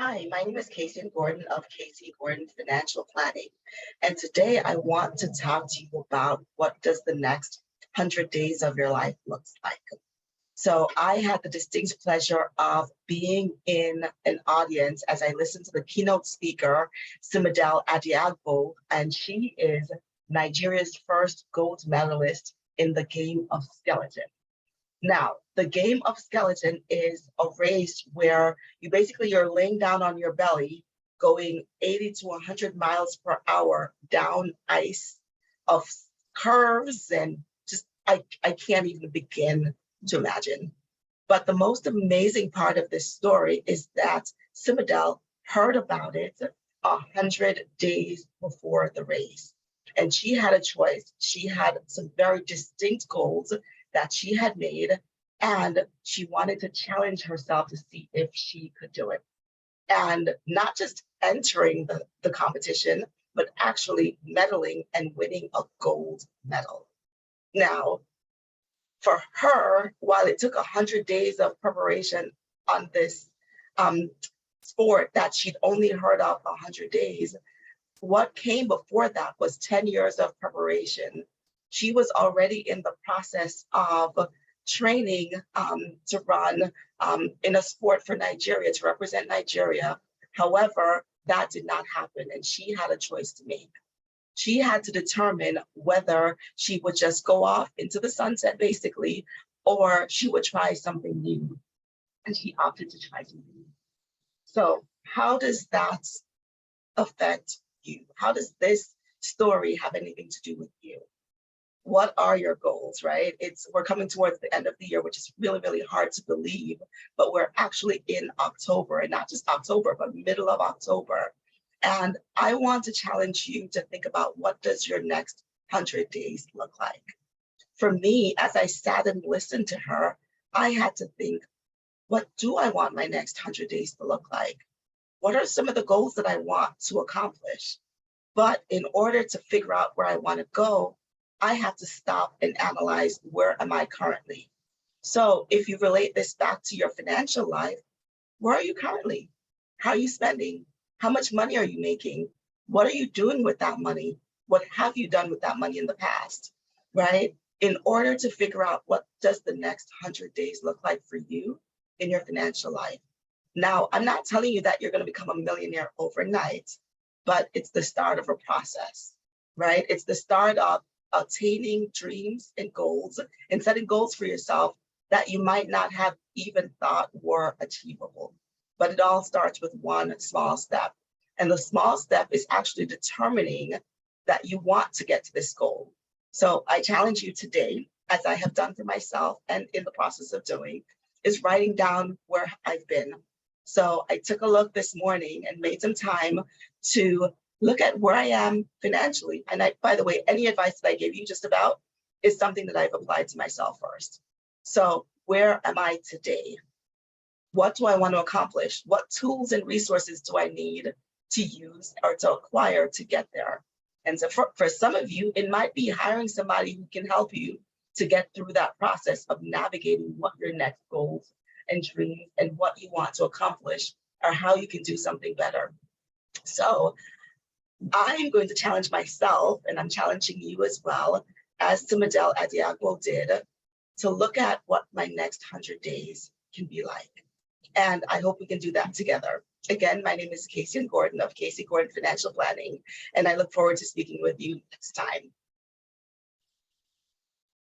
Hi, my name is Kaysian Gordon of Kaysian Financial Planning. And today I want to talk to you about what does the next 100 days of your life looks like. So I had the distinct pleasure of being in an audience as I listened to the keynote speaker, Simidel Adiagbo, and she is Nigeria's first gold medalist in the game of skeleton. Now, the game of skeleton is a race where you're laying down on your belly, going 80 to 100 miles per hour down ice of curves and I can't even begin to imagine. But the most amazing part of this story is that Simidel heard about it 100 days before the race. And she had a choice. She had some very distinct goals that she had made, and she wanted to challenge herself to see if she could do it. And not just entering the competition, but actually medaling and winning a gold medal. Now, for her, while it took 100 days of preparation on this sport that she'd only heard of 100 days, what came before that was 10 years of preparation. She was already in the process of training to run in a sport for Nigeria, to represent Nigeria. However, that did not happen, and she had a choice to make. She had to determine whether she would just go off into the sunset, basically, or she would try something new. And she opted to try something new. So how does that affect you? How does this story have anything to do with you? What are your goals, right? We're coming towards the end of the year, which is really, really hard to believe, but we're actually in October, and not just October, but middle of October. And I want to challenge you to think about, what does your next 100 days look like? For me, as I sat and listened to her, I had to think, what do I want my next 100 days to look like? What are some of the goals that I want to accomplish? But in order to figure out where I want to go, I have to stop and analyze, where am I currently? So if you relate this back to your financial life, where are you currently? How are you spending? How much money are you making? What are you doing with that money? What have you done with that money in the past, right? In order to figure out, what does the next 100 days look like for you in your financial life? Now, I'm not telling you that you're going to become a millionaire overnight, but it's the start of a process, right? It's the start of attaining dreams and goals and setting goals for yourself that you might not have even thought were achievable. But it all starts with one small step. And the small step is actually determining that you want to get to this goal. So I challenge you today, as I have done for myself and in the process of doing, is writing down where I've been. So I took a look this morning and made some time to look at where I am financially. And by the way, any advice that I give you just about is something that I've applied to myself first. So where am I today? What do I want to accomplish? What tools and resources do I need to use or to acquire to get there? And so for some of you, it might be hiring somebody who can help you to get through that process of navigating what your next goals and dreams and what you want to accomplish, or how you can do something better. So I'm going to challenge myself, and I'm challenging you as well, as Simidel Adiagbo did, to look at what my next 100 days can be like. And I hope we can do that together. Again, my name is Kaysian Gordon of Kaysian Gordon Financial Planning, and I look forward to speaking with you next time.